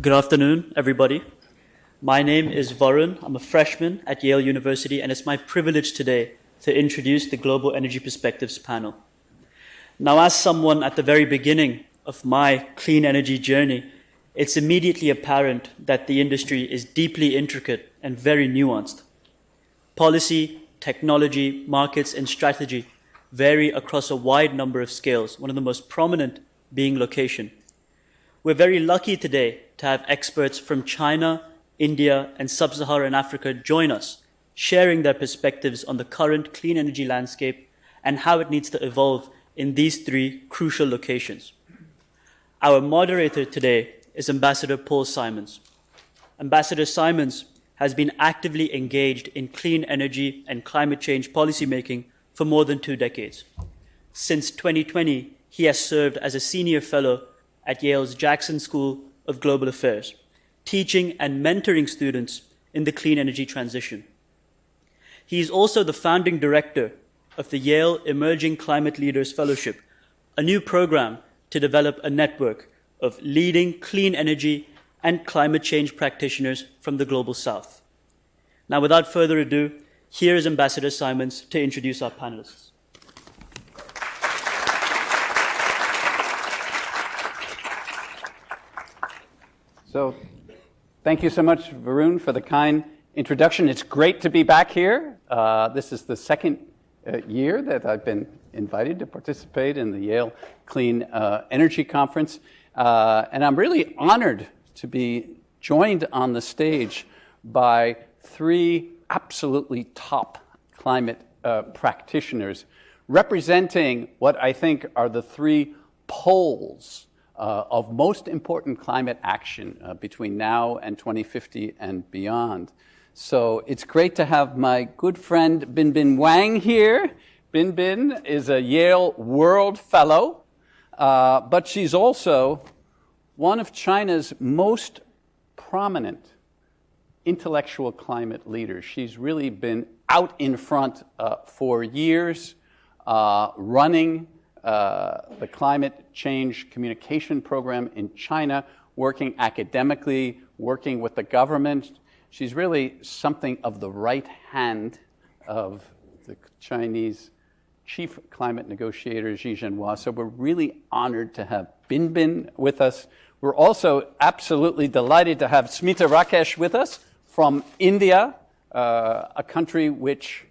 Good afternoon, everybody. My name is Varun. I'm a freshman at Yale University, and it's my privilege today to introduce the Global Energy Perspectives panel. Now, as someone at the very beginning of my clean energy journey, it's immediately apparent that the industry is deeply intricate and very nuanced. Policy, technology, markets, and strategy vary across a wide number of scales, one of the most prominent being location. We're very lucky today to have experts from China, India, and Sub-Saharan Africa join us, sharing their perspectives on the current clean energy landscape and how it needs to evolve in these three crucial locations. Our moderator today is Ambassador Paul Simons. Ambassador Simons has been actively engaged in clean energy and climate change policymaking for more than 2 decades. Since 2020, he has served as a senior fellow at Yale's Jackson School of Global Affairs, teaching and mentoring students in the clean energy transition. He is also the founding director of the Yale Emerging Climate Leaders Fellowship, a new program to develop a network of leading clean energy and climate change practitioners from the Global South. Now, without further ado, here is Ambassador Simons to introduce our panelists. So, thank you so much, Varun, for the kind introduction. It's great to be back here. This is the second year that I've been invited to participate in the Yale Clean Energy Conference. And I'm really honored to be joined on the stage by 3 absolutely top climate practitioners representing what I think are the 3 poles of most important climate action between now and 2050 and beyond. So it's great to have my good friend Binbin Wang here. Binbin is a Yale World Fellow, but she's also one of China's most prominent intellectual climate leaders. She's really been out in front for years, running the climate change communication program in China, working academically, working with the government. She's really something of the right hand of the Chinese chief climate negotiator, Xi Jinping. So we're really honored to have Binbin with us. We're also absolutely delighted to have Smita Rakesh with us from India, a country which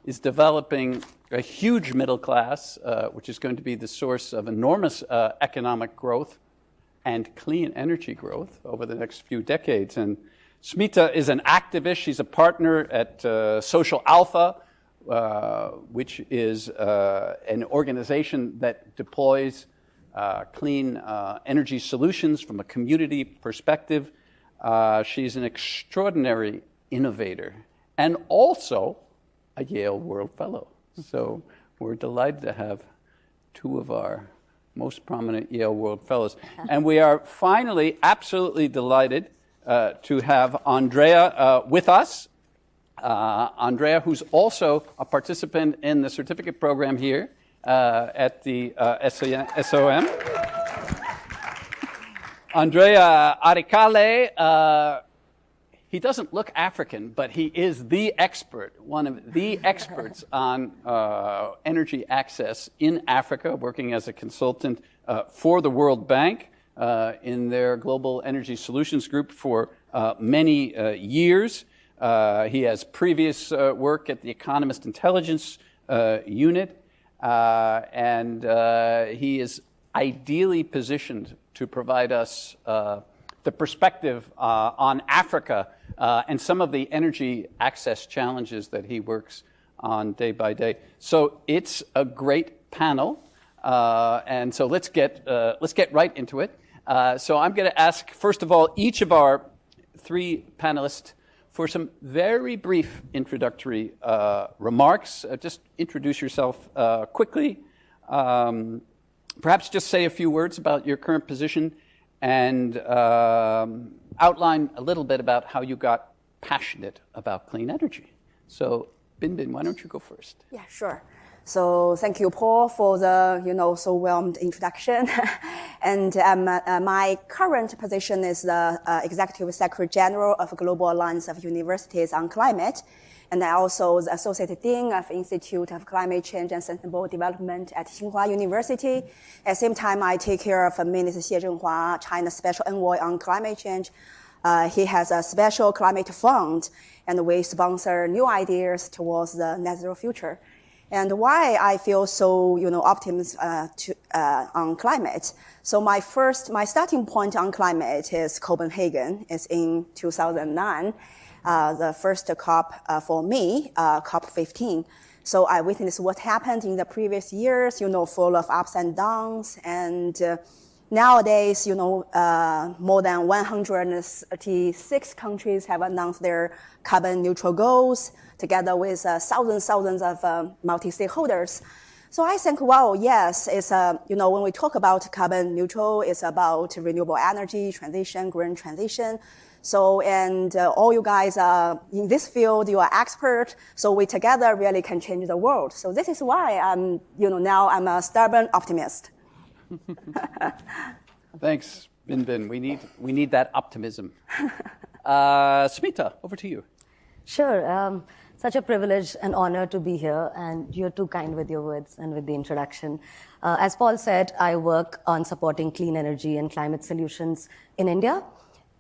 is developing a huge middle class, which is going to be the source of enormous economic growth and clean energy growth over the next few decades. And Smita is an activist. She's a partner at Social Alpha, which is an organization that deploys clean energy solutions from a community perspective. She's an extraordinary innovator and also a Yale World Fellow. So we're delighted to have 2 of our most prominent Yale World Fellows. And we are finally absolutely delighted to have Andrea with us. Andrea, who's also a participant in the certificate program here at the SOM. Andrea Aricale, he doesn't look African, but he is the expert, one of the experts on energy access in Africa, working as a consultant for the World Bank in their Global Energy Solutions Group for many years. He has previous work at the Economist Intelligence Unit, and he is ideally positioned to provide us the perspective on Africa and some of the energy access challenges that he works on day by day. So it's a great panel, and so let's get right into it. So I'm going to ask, first of all, each of our 3 panelists for some very brief introductory remarks. Just introduce yourself quickly. Perhaps just say a few words about your current position and outline a little bit about how you got passionate about clean energy. So, Binbin, why don't you go first? Yeah, sure. So thank you, Paul, for the so warm introduction. And my current position is the Executive Secretary General of Global Alliance of Universities on Climate, and I also the Associate Dean of Institute of Climate Change and Sustainable Development at Tsinghua University. At the same time, I take care of Minister Xie Zhenhua, China's Special Envoy on Climate Change. He has a special climate fund, and we sponsor new ideas towards the net zero future. And why I feel so, optimistic on climate. So my starting point on climate is Copenhagen. It's in 2009, the first COP for me, COP 15. So I witnessed what happened in the previous years, full of ups and downs. And nowadays, more than 136 countries have announced their carbon neutral goals, together with thousands of multi-stakeholders. So I think, wow, yes, it's when we talk about carbon neutral, it's about renewable energy transition, green transition. So, and all you guys are in this field, you are expert. So we together really can change the world. So this is why I'm, now I'm a stubborn optimist. Thanks, Bin. We need that optimism. Smita, over to you. Sure. Such a privilege and honor to be here, and you're too kind with your words and with the introduction. As Paul said, I work on supporting clean energy and climate solutions in India,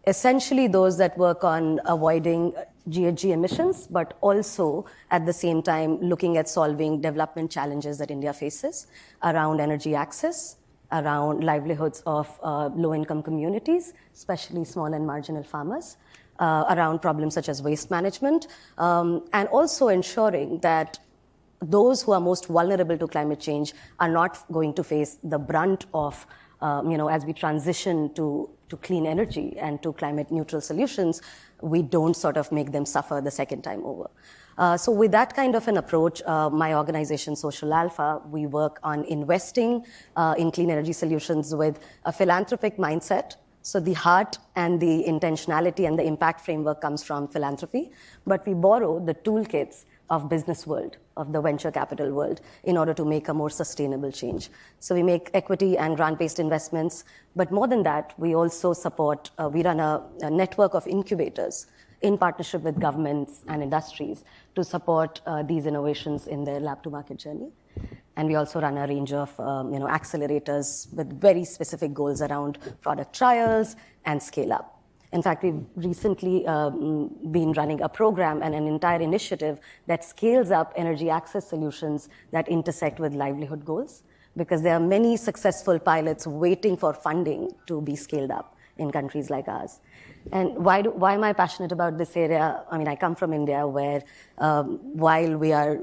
essentially those that work on avoiding GHG emissions, but also at the same time looking at solving development challenges that India faces around energy access, around livelihoods of low-income communities, especially small and marginal farmers, around problems such as waste management, and also ensuring that those who are most vulnerable to climate change are not going to face the brunt of, as we transition to clean energy and to climate neutral solutions, we don't sort of make them suffer the second time over. So with that kind of an approach, my organization, Social Alpha, we work on investing in clean energy solutions with a philanthropic mindset. So the heart and the intentionality and the impact framework comes from philanthropy, but we borrow the toolkits of business world, of the venture capital world, in order to make a more sustainable change. So we make equity and grant-based investments, but more than that, we also support, we run a network of incubators in partnership with governments and industries to support these innovations in their lab-to-market journey. And we also run a range of accelerators with very specific goals around product trials and scale-up. In fact, we've recently been running a program and an entire initiative that scales up energy access solutions that intersect with livelihood goals, because there are many successful pilots waiting for funding to be scaled up in countries like ours. And why am I passionate about this area? I mean, I come from India, where while we are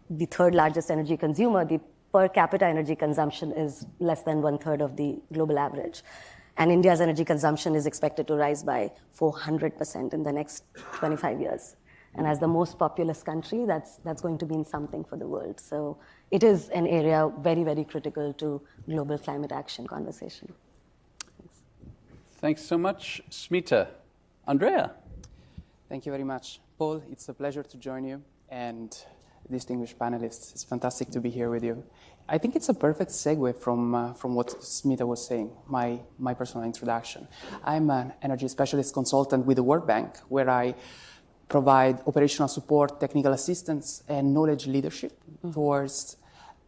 the third largest energy consumer, the per capita energy consumption is less than 1/3 of the global average. And India's energy consumption is expected to rise by 400% in the next 25 years. And as the most populous country, that's going to mean something for the world. So it is an area very, very critical to global climate action conversation. Thanks so much, Smita. Andrea. Thank you very much. Paul, it's a pleasure to join you, and distinguished panelists. It's fantastic to be here with you. I think it's a perfect segue from what Smita was saying, my personal introduction. I'm an energy specialist consultant with the World Bank, where I provide operational support, technical assistance, and knowledge leadership towards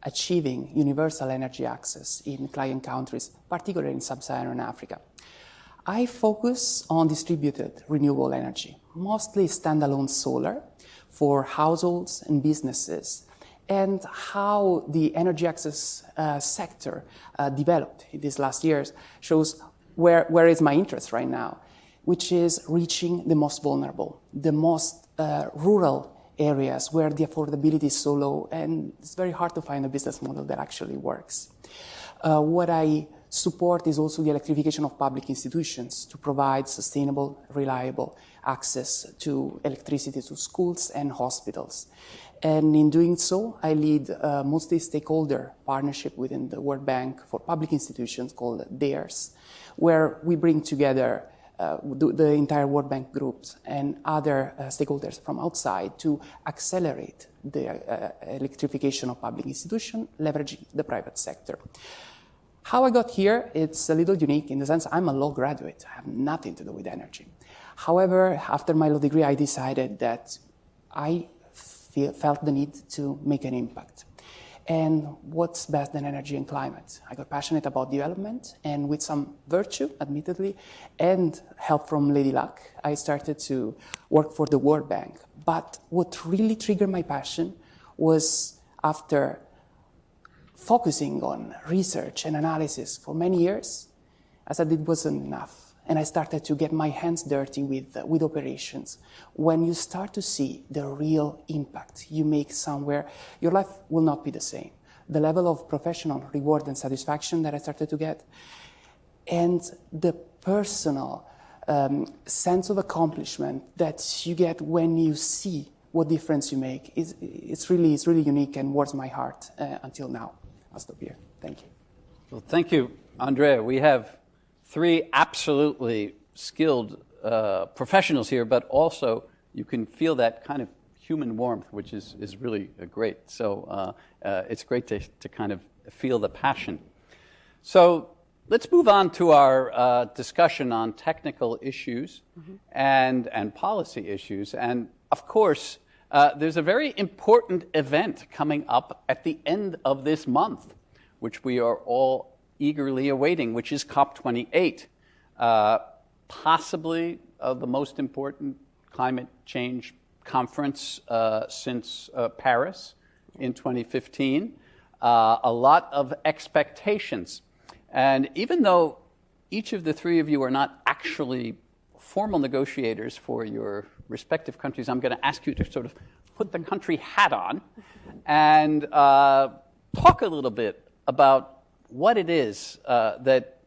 achieving universal energy access in client countries, particularly in Sub-Saharan Africa. I focus on distributed renewable energy, mostly standalone solar for households and businesses, and how the energy access sector developed in these last years shows where is my interest right now, which is reaching the most vulnerable, the most rural areas where the affordability is so low, and it's very hard to find a business model that actually works. What I support is also the electrification of public institutions to provide sustainable, reliable access to electricity to schools and hospitals. And in doing so, I lead a multi-stakeholder partnership within the World Bank for public institutions called DARES, where we bring together the entire World Bank groups and other stakeholders from outside to accelerate the electrification of public institutions, leveraging the private sector. How I got here, it's a little unique in the sense I'm a law graduate. I have nothing to do with energy. However, after my law degree, I decided that I felt the need to make an impact. And what's best than energy and climate? I got passionate about development, and with some virtue, admittedly, and help from Lady Luck, I started to work for the World Bank. But what really triggered my passion was after focusing on research and analysis for many years, I said it wasn't enough. And I started to get my hands dirty with operations. When you start to see the real impact you make somewhere, your life will not be the same. The level of professional reward and satisfaction that I started to get, and the personal sense of accomplishment that you get when you see what difference you make, it's really unique and warms my heart until now. I'll stop here. Thank you. Well, thank you, Andrea. We have 3 absolutely skilled professionals here, but also you can feel that kind of human warmth, which is really great. So it's great to kind of feel the passion. So let's move on to our discussion on technical issues and policy issues. And of course, there's a very important event coming up at the end of this month, which we are all eagerly awaiting, which is COP28, possibly the most important climate change conference since Paris in 2015. A lot of expectations. And even though each of the 3 of you are not actually formal negotiators for your respective countries, I'm going to ask you to sort of put the country hat on and talk a little bit about what it is that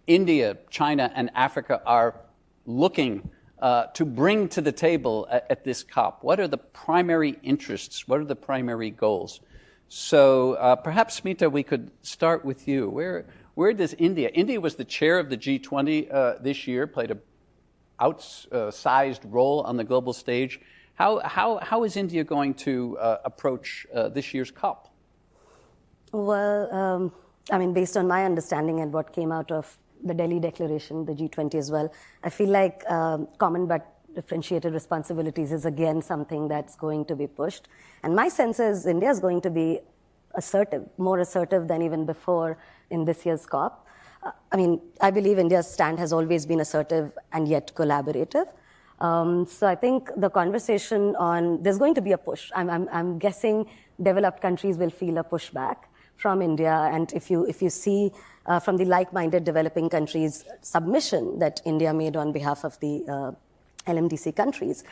India, China, and Africa are looking to bring to the table at this COP. What are the primary interests? What are the primary goals? So perhaps, Smita, we could start with you. Where does India? India was the chair of the G20 this year, played a outsized role on the global stage. How is India going to approach this year's COP? Well, I mean, based on my understanding and what came out of the Delhi Declaration, the G20 as well, I feel like common but differentiated responsibilities is again something that's going to be pushed. And my sense is India is going to be assertive, more assertive than even before in this year's COP. I mean, I believe India's stand has always been assertive and yet collaborative. So I think the conversation on, there's going to be a push. I'm guessing developed countries will feel a pushback from India. And if you see from the like-minded developing countries submission that India made on behalf of the LMDC countries,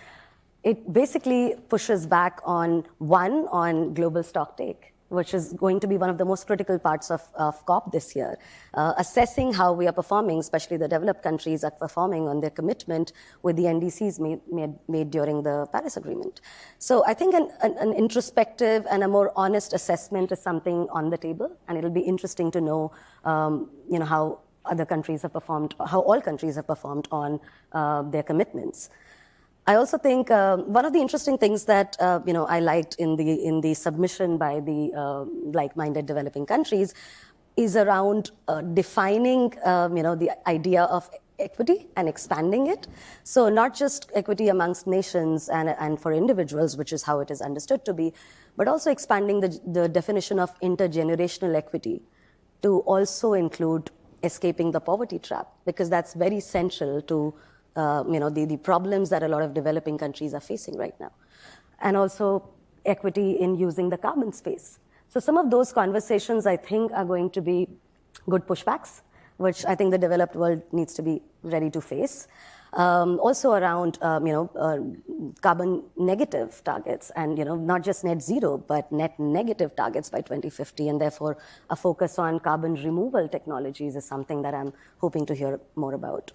it basically pushes back on global stocktake, which is going to be one of the most critical parts of COP this year. Assessing how we are performing, especially the developed countries are performing on their commitment with the NDCs made during the Paris Agreement. So I think an introspective and a more honest assessment is something on the table, and it'll be interesting to know, how other countries have performed, how all countries have performed on their commitments. I also think one of the interesting things that I liked in the submission by the like-minded developing countries is around defining the idea of equity and expanding it. So not just equity amongst nations and for individuals, which is how it is understood to be, but also expanding the definition of intergenerational equity to also include escaping the poverty trap, because that's very central to the problems that a lot of developing countries are facing right now. And also equity in using the carbon space. So some of those conversations, I think, are going to be good pushbacks, which I think the developed world needs to be ready to face. Also around, carbon negative targets and, not just net zero, but net negative targets by 2050. And therefore, a focus on carbon removal technologies is something that I'm hoping to hear more about.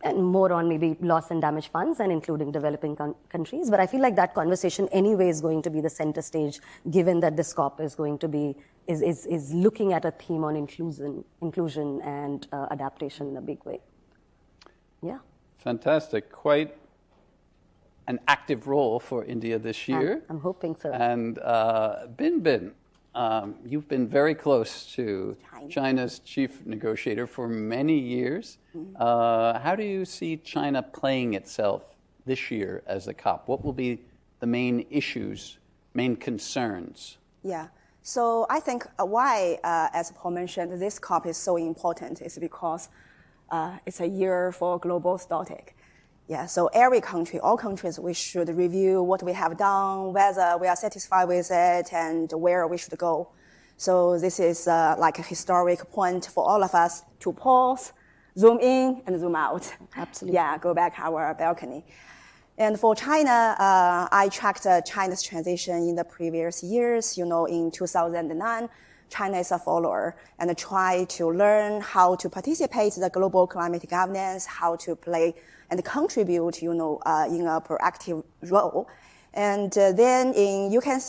And more on maybe loss and damage funds and including developing countries. But I feel like that conversation anyway is going to be the center stage, given that this COP is going to be, is looking at a theme on inclusion and adaptation in a big way. Yeah. Fantastic. Quite an active role for India this year. I'm hoping so. And Bin, you've been very close to China's chief negotiator for many years. How do you see China playing itself this year as a COP? What will be the main issues, main concerns? Yeah. So I think why, as Paul mentioned, this COP is so important is because it's a year for global static. Yeah, so every country, all countries, we should review what we have done, whether we are satisfied with it, and where we should go. So this is like a historic point for all of us to pause, zoom in, and zoom out. Absolutely. Yeah, go back our balcony. And for China, I tracked China's transition in the previous years. You know, in 2009, China is a follower and try to learn how to participate in the global climate governance, how to play and contribute, in a proactive role. And then you can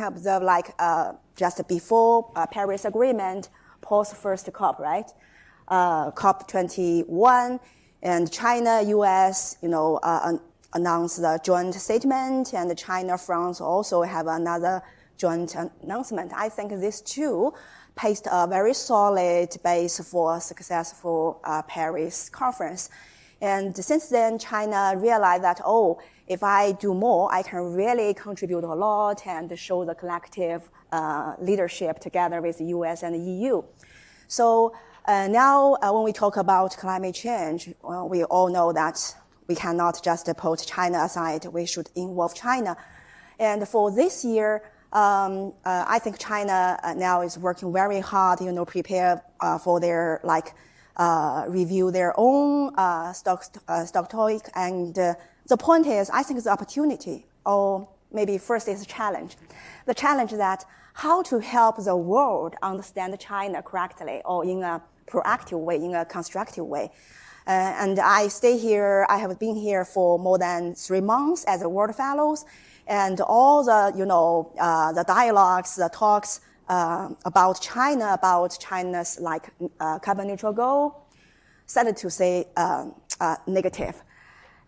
observe like just before Paris Agreement, post first COP, right? COP 21, and China, US, announced the joint statement, and China, France also have another joint announcement. I think these two paved a very solid base for a successful Paris conference. And since then, China realized that, if I do more, I can really contribute a lot and show the collective leadership together with the US and the EU. So now when we talk about climate change, we all know that we cannot just put China aside. We should involve China. And for this year, I think China now is working very hard, prepare for their review their own stock. And the point is, I think it's an opportunity, or maybe first is a challenge. The challenge is that how to help the world understand China correctly, or in a proactive way, in a constructive way. And I stay here. I have been here for more than 3 months as a World Fellows, and all the the dialogues, the talks about China's carbon neutral goal, started to say negative.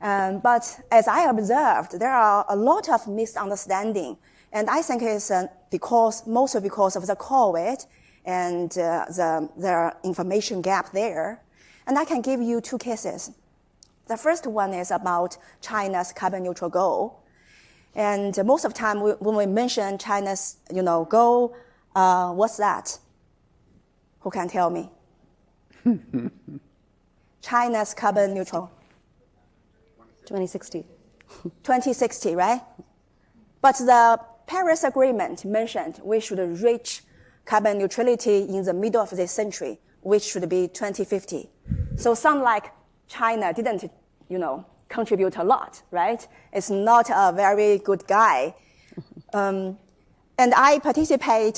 But as I observed, there are a lot of misunderstanding, and I think it's mostly because of the COVID and the information gap there. And I can give you 2 cases. The first one is about China's carbon neutral goal. And most of the time when we mention China's, goal, what's that? Who can tell me? China's carbon neutral. 2060. 2060, right? But the Paris Agreement mentioned we should reach carbon neutrality in the middle of this century, which should be 2050. So sound like China didn't, contribute a lot, right? It's not a very good guy. And I participate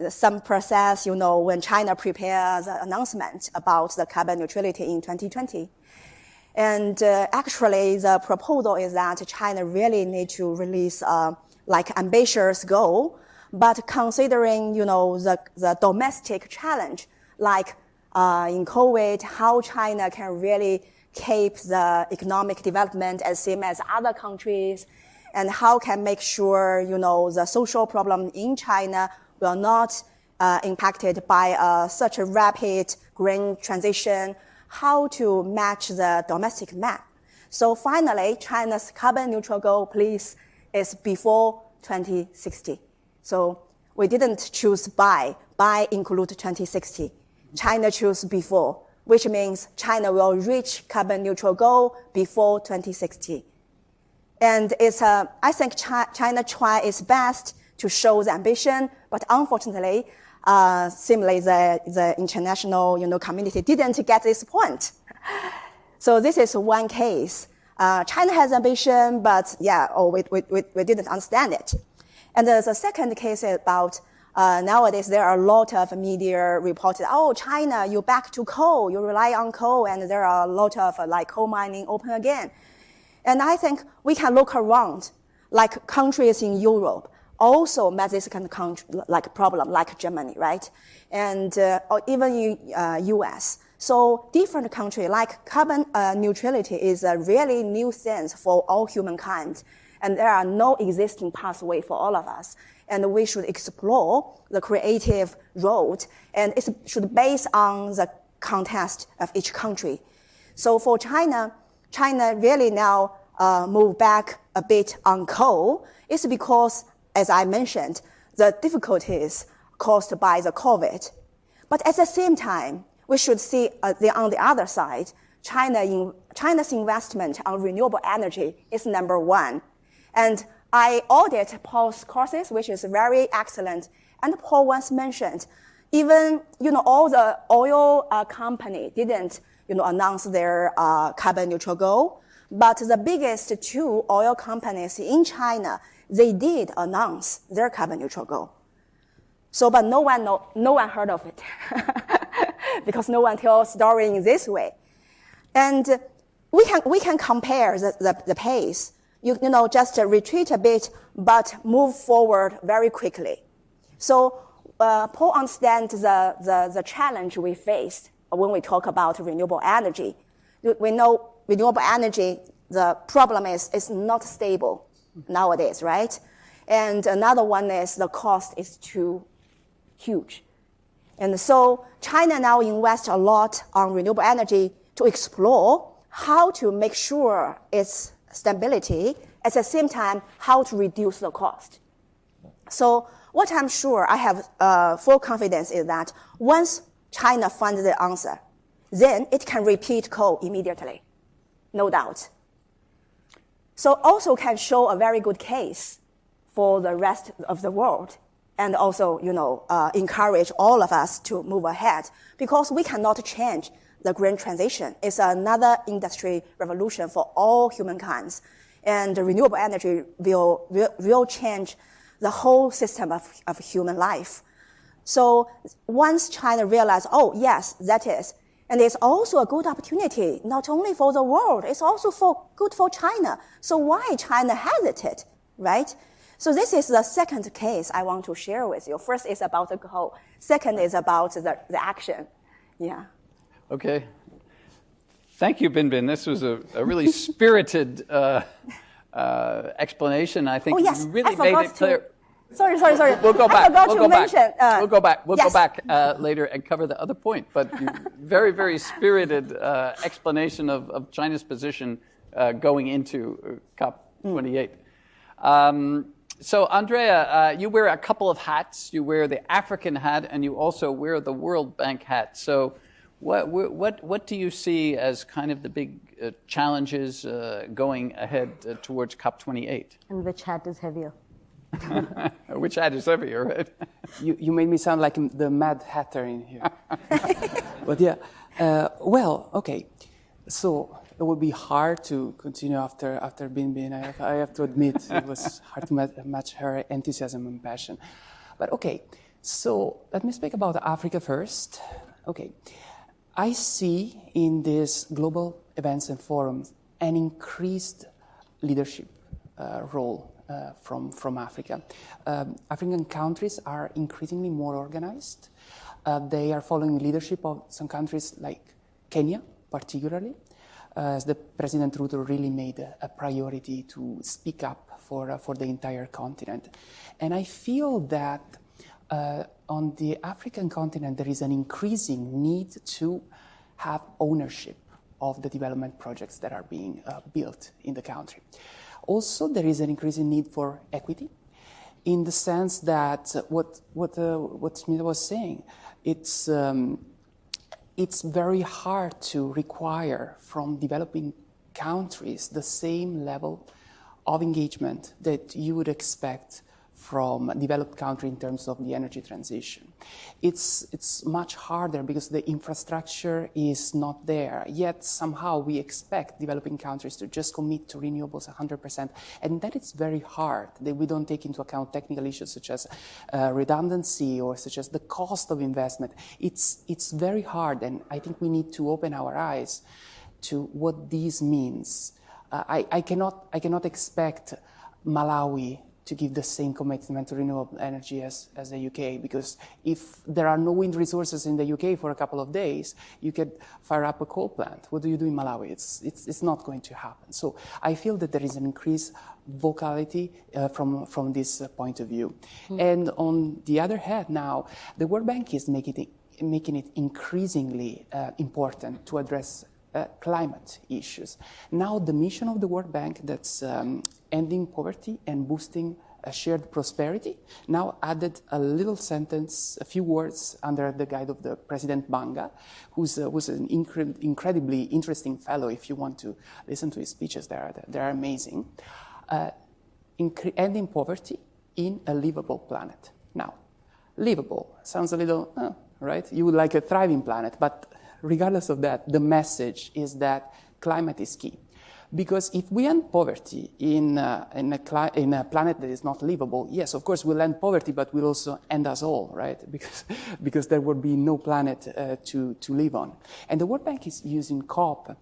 some process, when China prepares the announcement about the carbon neutrality in 2020. And actually, the proposal is that China really need to release ambitious goal, but considering, the domestic challenge, in COVID, how China can really keep the economic development as same as other countries, and how can make sure, the social problem in China will not impacted by such a rapid green transition, how to match the domestic map. So finally, China's carbon neutral goal, please, is before 2060. So we didn't choose by include 2060. China chose before, which means China will reach carbon neutral goal before 2060. And I think China try its best to show the ambition, but unfortunately, seemingly the international community didn't get this point. So this is one case. China has ambition, but we didn't understand it. And the second case is about nowadays there are a lot of media reported, China, you back to coal, you rely on coal, and there are a lot of coal mining open again. And I think we can look around, countries in Europe also met this kind of problem, like Germany, right? And or even in US. So different countries, like carbon neutrality is a really new sense for all humankind. And there are no existing pathway for all of us. And we should explore the creative road. And it should base on the context of each country. So for China really now move back a bit on coal. It's because, as I mentioned, the difficulties caused by the COVID. But at the same time, we should see on the other side, China's investment on renewable energy is number one. And I audit Paul's courses, which is very excellent. And Paul once mentioned, even all the oil company didn't announce their carbon neutral goal, but the biggest two oil companies in China, they did announce their carbon neutral goal. So, but no one heard of it because no one tells story in this way. And we can compare the pace. Just retreat a bit, but move forward very quickly. So Paul understands the challenge we faced when we talk about renewable energy. We know renewable energy, the problem is it's not stable nowadays, right? And another one is the cost is too huge. And so China now invests a lot on renewable energy to explore how to make sure its stability, at the same time, how to reduce the cost. So what I'm sure I have full confidence is that once China finds the answer, then it can repeat coal immediately, no doubt. So also can show a very good case for the rest of the world, and also, encourage all of us to move ahead, because we cannot change the green transition. It's another industry revolution for all humankind, and renewable energy will change the whole system of human life. So once China realized, oh yes, that is, and it's also a good opportunity, not only for the world, it's also good for China. So why China hesitate, right? So this is the second case I want to share with you. First is about the goal. Second is about the action. Yeah. Okay. Thank you, Binbin. This was a really spirited explanation. I think you really made it clear. Sorry. We'll go back. We'll go back later and cover the other point. But very, very spirited explanation of China's position going into COP28. So, Andrea, you wear a couple of hats. You wear the African hat, and you also wear the World Bank hat. So, what do you see as kind of the big challenges going ahead towards COP28? And which hat is heavier? Which hat is heavier, right? You made me sound like the Mad Hatter in here. But yeah, well, okay. So it would be hard to continue after Binbin. I have to admit, it was hard to match her enthusiasm and passion. But okay, so let me speak about Africa first. Okay, I see in these global events and forums an increased leadership role from Africa. African countries are increasingly more organized. They are following leadership of some countries like Kenya, particularly, as the President Ruto really made a priority to speak up for the entire continent. And I feel that on the African continent, there is an increasing need to have ownership of the development projects that are being built in the country. Also, there is an increasing need for equity, in the sense that what Smita was saying, it's very hard to require from developing countries the same level of engagement that you would expect from a developed country in terms of the energy transition. It's much harder because the infrastructure is not there, yet somehow we expect developing countries to just commit to renewables 100%, and that is very hard. We don't take into account technical issues such as redundancy or such as the cost of investment. It's very hard, and I think we need to open our eyes to what this means. I cannot expect Malawi to give the same commitment to renewable energy as the UK, because if there are no wind resources in the UK for a couple of days, you could fire up a coal plant. What do you do in Malawi? It's not going to happen. So I feel that there is an increased vocality from this point of view. And on the other hand, now the World Bank is making it increasingly important to address climate issues. Now the mission of the World Bank, that's ending poverty and boosting shared prosperity, now added a little sentence, a few words under the guide of the President Banga, who's was an incredibly interesting fellow. If you want to listen to his speeches, they're amazing. Ending poverty in a livable planet. Now, livable sounds a little, right? You would like a thriving planet, but regardless of that, the message is that climate is key. Because if we end poverty in a planet that is not livable, yes, of course, we'll end poverty, but we'll also end us all, right? Because there would be no planet to live on. And the World Bank is using COP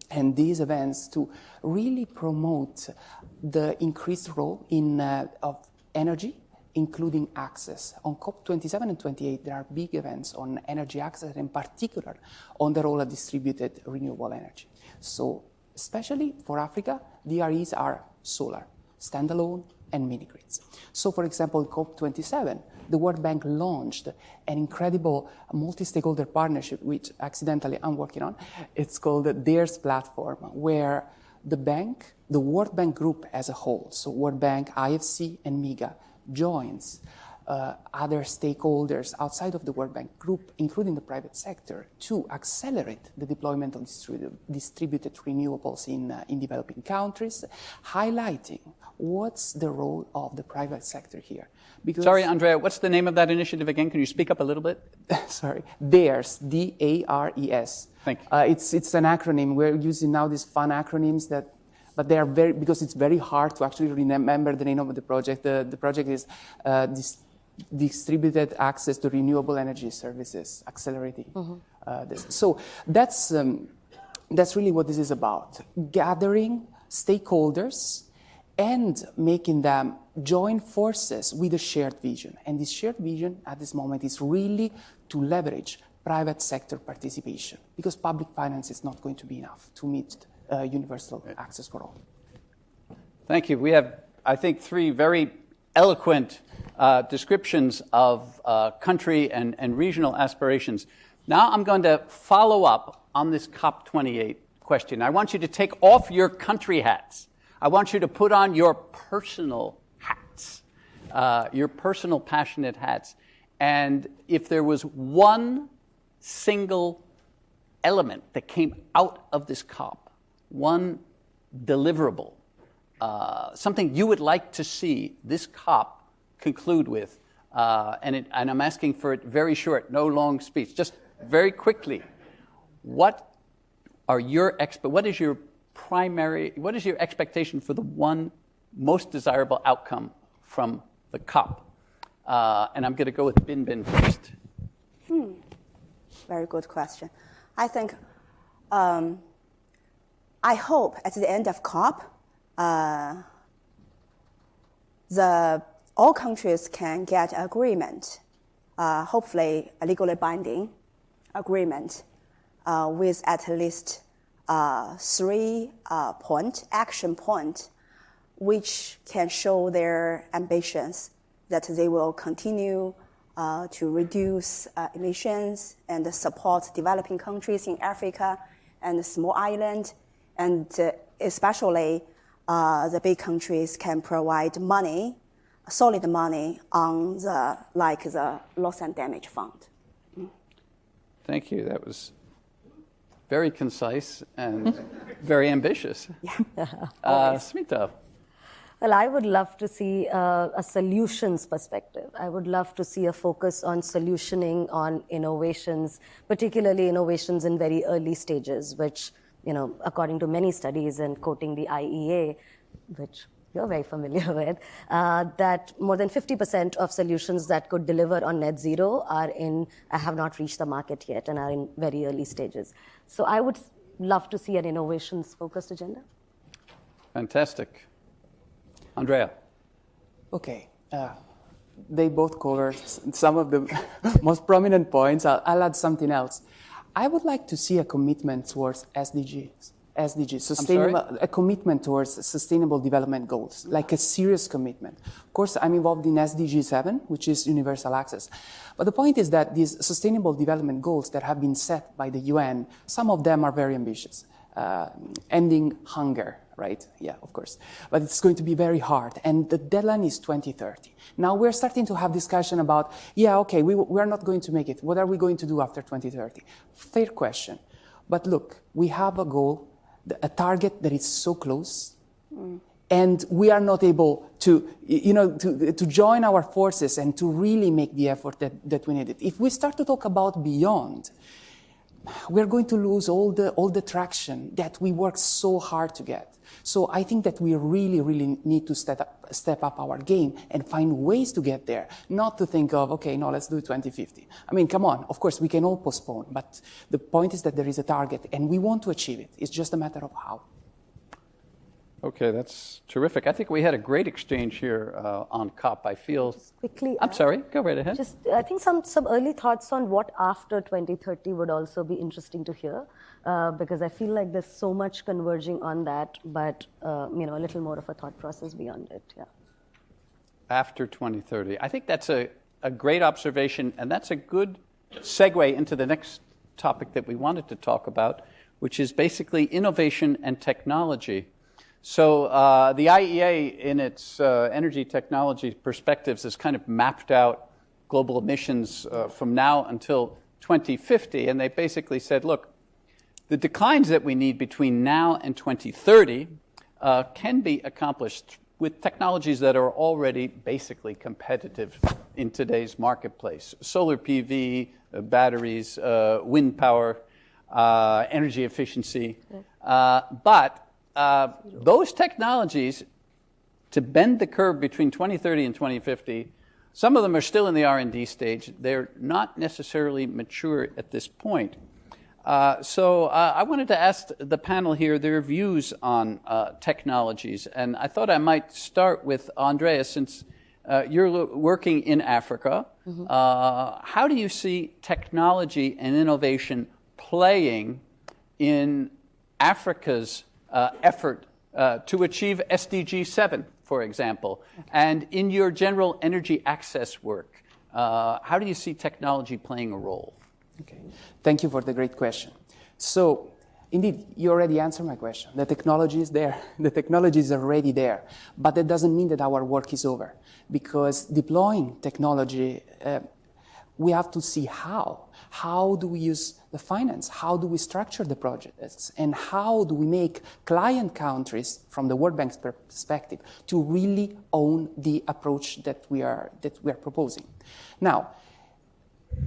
and these events to really promote the increased role of energy, including access. On COP27 and 28, there are big events on energy access, and in particular on the role of distributed renewable energy. So, especially for Africa, DREs are solar, standalone, and mini-grids. So, for example, COP27, the World Bank launched an incredible multi-stakeholder partnership, which accidentally I'm working on. It's called the DARES platform, where the bank, the World Bank group as a whole, so World Bank, IFC, and MIGA, joins other stakeholders outside of the World Bank group, including the private sector, to accelerate the deployment of distributed renewables in developing countries, highlighting what's the role of the private sector here. Because Sorry, Andrea, what's the name of that initiative again? Can you speak up a little bit? Sorry, DARES, DARES. Thank you. It's an acronym. We're using now these fun acronyms but they are because it's very hard to actually remember the name of the project. The project is Distributed Access to Renewable Energy Services, accelerating this. So that's really what this is about, gathering stakeholders and making them join forces with a shared vision. And this shared vision at this moment is really to leverage private sector participation, because public finance is not going to be enough to meet universal access for all. Thank you. We have, I think, three very eloquent descriptions of country and regional aspirations. Now I'm going to follow up on this COP28 question. I want you to take off your country hats. I want you to put on your personal hats, your personal passionate hats. And if there was one single element that came out of this COP, one deliverable, something you would like to see this COP conclude with, and I'm asking for it very short, no long speech, just very quickly. What is your expectation for the one most desirable outcome from the COP? And I'm going to go with Bin Bin first. Very good question. I think, I hope at the end of COP, all countries can get agreement, hopefully a legally binding agreement with at least 3 action point, which can show their ambitions that they will continue to reduce emissions and support developing countries in Africa and small islands, and especially the big countries can provide money, solid money on the loss and damage fund. Thank you. That was very concise and very ambitious. Smita. Well, I would love to see a solutions perspective. I would love to see a focus on solutioning, on innovations, particularly innovations in very early stages, which, according to many studies and quoting the IEA, which you're very familiar with, that more than 50% of solutions that could deliver on net zero have not reached the market yet and are in very early stages. So I would love to see an innovations-focused agenda. Fantastic. Andrea. Okay. They both covered some of the most prominent points. I'll add something else. I would like to see a commitment towards SDGs, sustainable, a commitment towards sustainable development goals, like a serious commitment. Of course, I'm involved in SDG 7, which is universal access. But the point is that these sustainable development goals that have been set by the UN, some of them are very ambitious. Ending hunger, right? Yeah, of course. But it's going to be very hard. And the deadline is 2030. Now we're starting to have discussion about, yeah, okay, we're not going to make it. What are we going to do after 2030? Fair question. But look, we have a goal, a target that is so close, and we are not able to, to join our forces and to really make the effort that we needed. If we start to talk about beyond, we're going to lose all the traction that we worked so hard to get. So I think that we really, really need to step up our game and find ways to get there, not to think of, okay, no, let's do 2050. I mean, come on, of course, we can all postpone, but the point is that there is a target and we want to achieve it. It's just a matter of how. Okay, that's terrific. I think we had a great exchange here on COP. I feel... Just quickly... I'm sorry, go right ahead. Just, I think some early thoughts on what after 2030 would also be interesting to hear, because I feel like there's so much converging on that, but, a little more of a thought process beyond it, yeah. After 2030. I think that's a great observation, and that's a good segue into the next topic that we wanted to talk about, which is basically innovation and technology. So the IEA, in its energy technology perspectives, has kind of mapped out global emissions from now until 2050, and they basically said, look, the declines that we need between now and 2030 can be accomplished with technologies that are already basically competitive in today's marketplace. Solar PV, batteries, wind power, energy efficiency, but those technologies, to bend the curve between 2030 and 2050, some of them are still in the R&D stage. They're not necessarily mature at this point. So I wanted to ask the panel here their views on technologies. And I thought I might start with Andrea, since you're working in Africa. Mm-hmm. How do you see technology and innovation playing in Africa's effort to achieve SDG 7, for example, okay, and in your general energy access work, how do you see technology playing a role? Okay, thank you for the great question. So, indeed, you already answered my question. The technology is there. The technology is already there. But that doesn't mean that our work is over, because deploying technology, we have to see how. How do we use the finance? How do we structure the projects? And how do we make client countries, from the World Bank's perspective, to really own the approach that we are proposing? Now,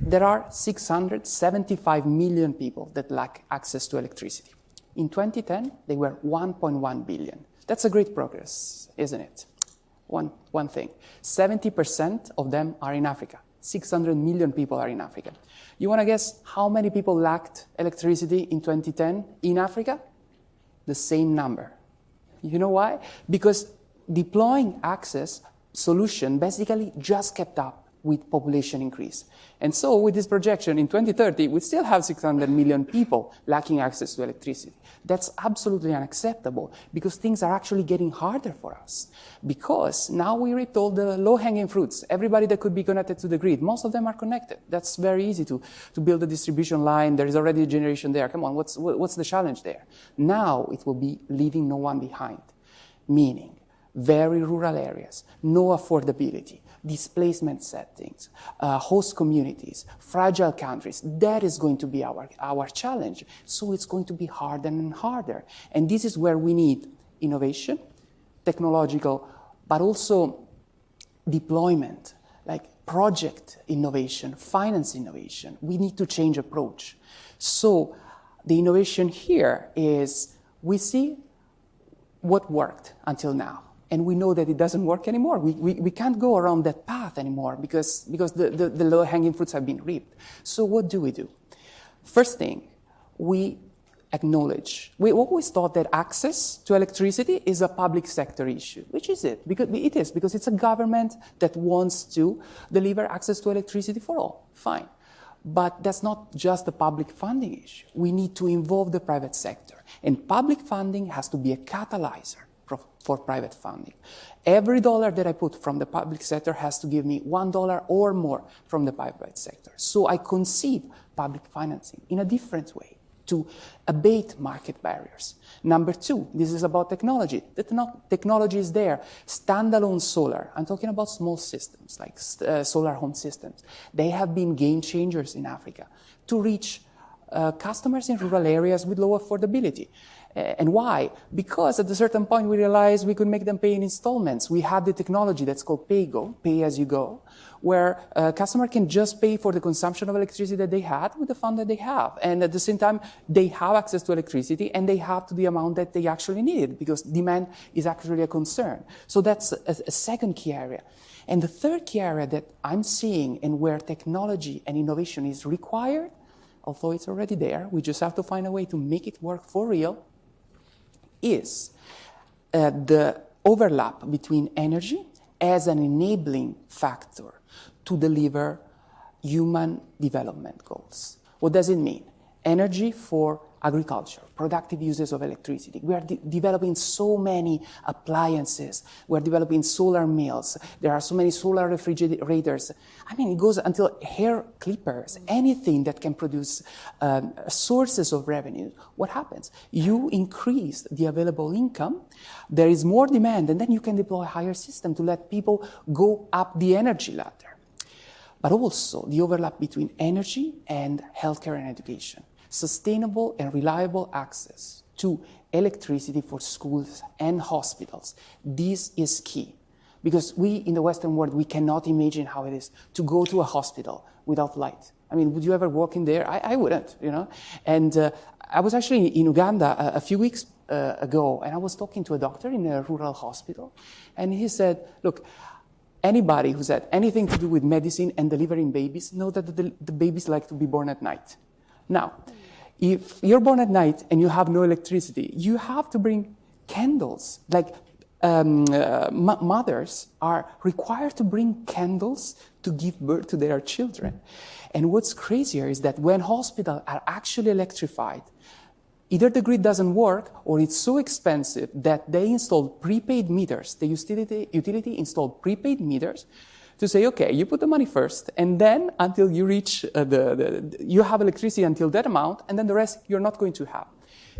there are 675 million people that lack access to electricity. In 2010, they were 1.1 billion. That's a great progress, isn't it? One thing. 70% of them are in Africa. 600 million people are in Africa. You want to guess how many people lacked electricity in 2010 in Africa? The same number. You know why? Because deploying access solution basically just kept up with population increase. And so with this projection in 2030, we still have 600 million people lacking access to electricity. That's absolutely unacceptable, because things are actually getting harder for us. Because now we reaped all the low-hanging fruits. Everybody that could be connected to the grid, most of them are connected. That's very easy to build a distribution line. There is already a generation there. Come on, what's the challenge there? Now it will be leaving no one behind, meaning very rural areas, no affordability, displacement settings, host communities, fragile countries. That is going to be our challenge. So it's going to be harder and harder. And this is where we need innovation, technological, but also deployment, like project innovation, finance innovation. We need to change approach. So the innovation here is we see what worked until now. And we know that it doesn't work anymore. We can't go around that path anymore because the low-hanging fruits have been reaped. So what do? First thing, we acknowledge. We always thought that access to electricity is a public sector issue, which is it? Because it is, because it's a government that wants to deliver access to electricity for all. Fine. But that's not just a public funding issue. We need to involve the private sector. And public funding has to be a catalyzer for private funding. Every dollar that I put from the public sector has to give me $1 or more from the private sector. So I conceive public financing in a different way to abate market barriers. Number two, this is about technology. The technology is there. Standalone solar. I'm talking about small systems like solar home systems. They have been game changers in Africa to reach customers in rural areas with low affordability. And why? Because at a certain point we realized we could make them pay in installments. We had the technology that's called pay as you go, where a customer can just pay for the consumption of electricity that they had with the fund that they have. And at the same time, they have access to electricity and they have to the amount that they actually need because demand is actually a concern. So that's a second key area. And the third key area that I'm seeing and where technology and innovation is required, although it's already there, we just have to find a way to make it work for real, is the overlap between energy as an enabling factor to deliver human development goals. What does it mean? Energy for agriculture, productive uses of electricity. We are developing so many appliances. We're developing solar mills. There are so many solar refrigerators. I mean, it goes until hair clippers, anything that can produce sources of revenue. What happens? You increase the available income. There is more demand, and then you can deploy a higher system to let people go up the energy ladder. But also the overlap between energy and healthcare and education. Sustainable and reliable access to electricity for schools and hospitals. This is key because we in the Western world, we cannot imagine how it is to go to a hospital without light. I mean, would you ever walk in there? I wouldn't, you know. And I was actually in Uganda a few weeks ago, and I was talking to a doctor in a rural hospital, and he said, look, anybody who's had anything to do with medicine and delivering babies know that the babies like to be born at night. Now, if you're born at night and you have no electricity, you have to bring candles. Like mothers are required to bring candles to give birth to their children. And what's crazier is that when hospitals are actually electrified, either the grid doesn't work or it's so expensive that they install prepaid meters. The utility installed prepaid meters to say, okay, you put the money first, and then until you reach you have electricity until that amount, and then the rest you're not going to have.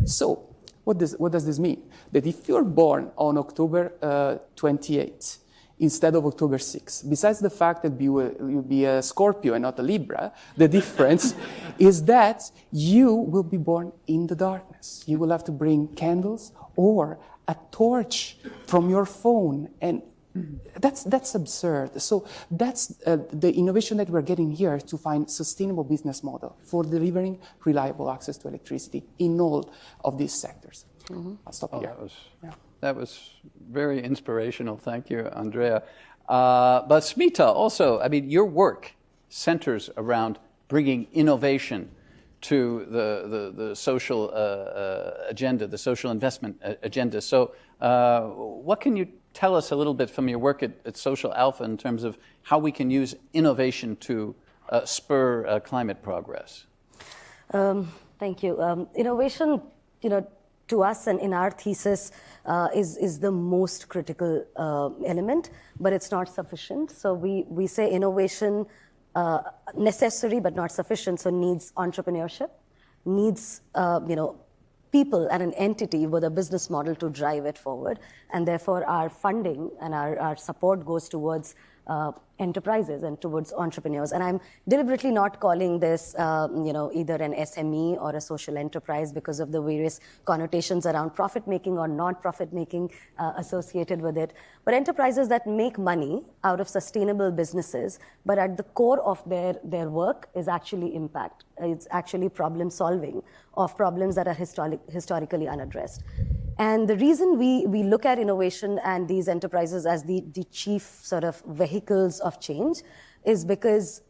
So what does this mean? That if you're born on October 28 instead of October 6, besides the fact that you'll be a Scorpio and not a Libra, the difference is that you will be born in the darkness. You will have to bring candles or a torch from your phone, and that's absurd. So that's the innovation that we're getting here to find sustainable business model for delivering reliable access to electricity in all of these sectors. Mm-hmm. I'll stop here. That was very inspirational. Thank you, Andrea. But Smita, also, I mean, your work centers around bringing innovation to the social agenda, the social investment agenda. So what can you tell us a little bit from your work at Social Alpha in terms of how we can use innovation to spur climate progress? Thank you. Innovation, to us and in our thesis is the most critical element, but it's not sufficient. So we say innovation necessary but not sufficient, so needs entrepreneurship, needs people and an entity with a business model to drive it forward, and therefore our funding and our support goes towards enterprises and towards entrepreneurs. And I'm deliberately not calling this, either an SME or a social enterprise because of the various connotations around profit-making or non-profit-making associated with it. But enterprises that make money out of sustainable businesses, but at the core of their work is actually impact. It's actually problem-solving of problems that are historically unaddressed. And the reason we look at innovation and these enterprises as the chief sort of vehicles of change is because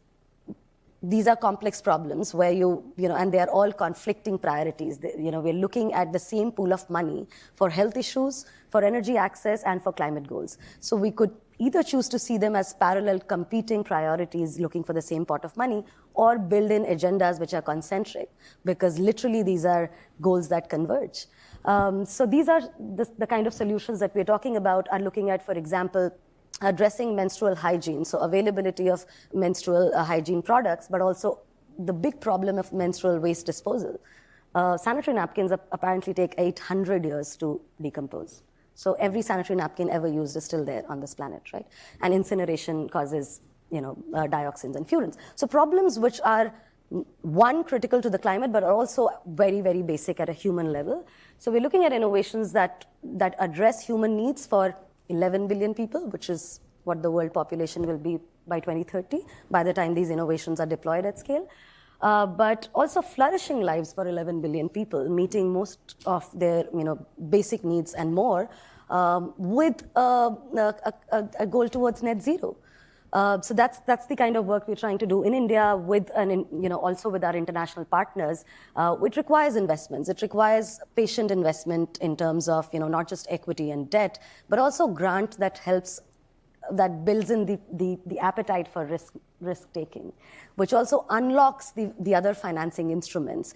these are complex problems where and they are all conflicting priorities. We're looking at the same pool of money for health issues, for energy access, and for climate goals. So we could either choose to see them as parallel competing priorities looking for the same pot of money, or build in agendas which are concentric, because literally these are goals that converge. So these are the kind of solutions that we're talking about, are looking at, for example, addressing menstrual hygiene, so availability of menstrual hygiene products, but also the big problem of menstrual waste disposal. Sanitary napkins apparently take 800 years to decompose. So every sanitary napkin ever used is still there on this planet, right? And incineration causes, dioxins and furans. So problems which are, one, critical to the climate, but are also very, very basic at a human level. So we're looking at innovations that address human needs for 11 billion people, which is what the world population will be by 2030, by the time these innovations are deployed at scale. But also flourishing lives for 11 billion people, meeting most of their basic needs and more, with a goal towards net zero. So that's the kind of work we're trying to do in India with also with our international partners. It requires investments. It requires patient investment in terms of not just equity and debt, but also grant that helps, that builds in the appetite for risk taking, which also unlocks the other financing instruments,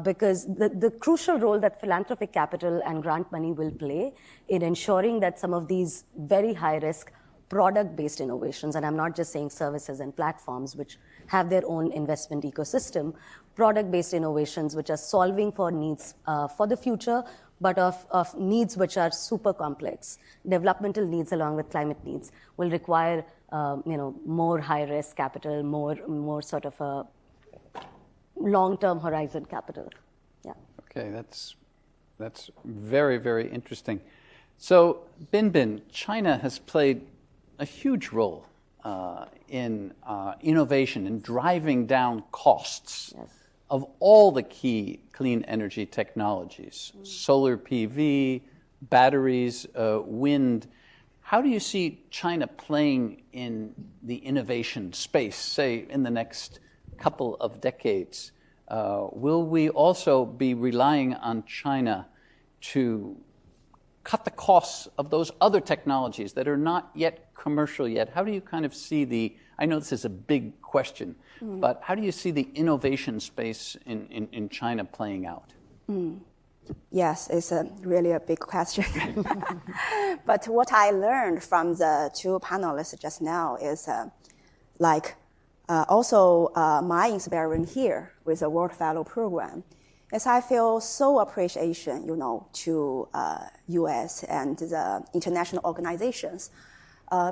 because the crucial role that philanthropic capital and grant money will play in ensuring that some of these very high risk product-based innovations, and I'm not just saying services and platforms which have their own investment ecosystem, product-based innovations which are solving for needs for the future, but of needs which are super complex. Developmental needs along with climate needs will require more high-risk capital, more sort of a long-term horizon capital. Yeah. Okay, that's very, very interesting. So, Binbin, China has played a huge role in innovation and driving down costs. Yes. Of all the key clean energy technologies, solar PV, batteries, wind. How do you see China playing in the innovation space, say, in the next couple of decades? Will we also be relying on China to cut the costs of those other technologies that are not yet commercial yet? How do you kind of see I know this is a big question, but how do you see the innovation space in China playing out? Yes, it's really a big question. But what I learned from the two panelists just now is also my experience here with the World Fellow Program is I feel so appreciation, to U.S. and the international organizations.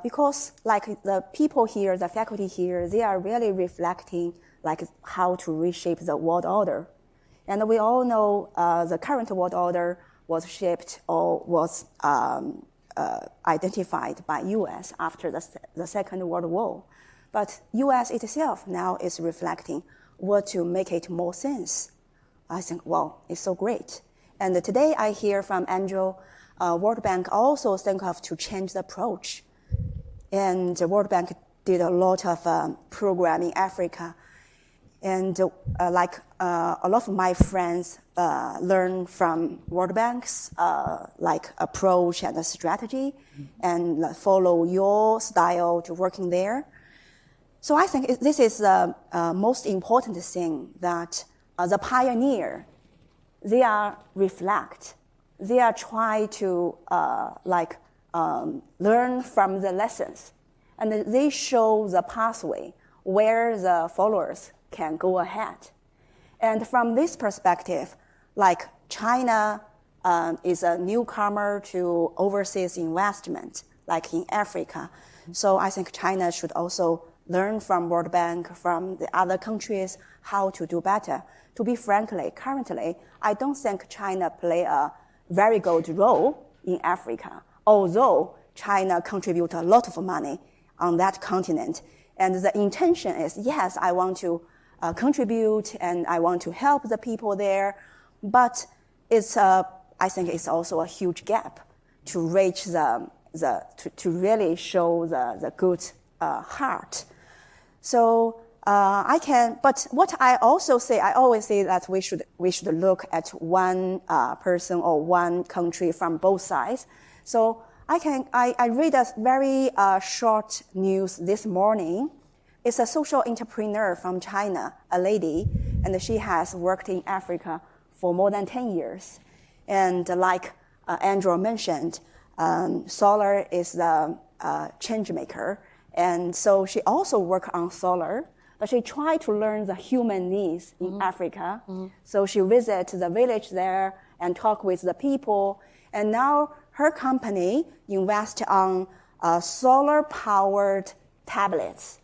Because the people here, the faculty here, they are really reflecting how to reshape the world order. And we all know the current world order was shaped or was identified by U.S. after the Second World War. But U.S. itself now is reflecting what to make it more sense. I think, wow, it's so great. And today I hear from Andrew, World Bank also think of to change the approach. And the World Bank did a lot of program in Africa. And a lot of my friends learn from World Bank's approach and the strategy and follow your style to working there. So I think this is the most important thing that the pioneer, they are reflect. They are trying to learn from the lessons. And they show the pathway where the followers can go ahead. And from this perspective, China is a newcomer to overseas investment, in Africa. So I think China should also learn from World Bank, from the other countries, how to do better. To be frankly, currently, I don't think China play a very good role in Africa, although China contribute a lot of money on that continent. And the intention is, yes, I want to contribute and I want to help the people there, but I think it's also a huge gap to reach to really show the good heart. So But what I also say, I always say that we should look at one person or one country from both sides. So I read a very short news this morning. It's a social entrepreneur from China, a lady, and she has worked in Africa for more than 10 years. And like Andrew mentioned, solar is the change maker. And so she also worked on solar, but she tried to learn the human needs in Africa. So she visited the village there and talked with the people. And now her company invests on solar-powered tablets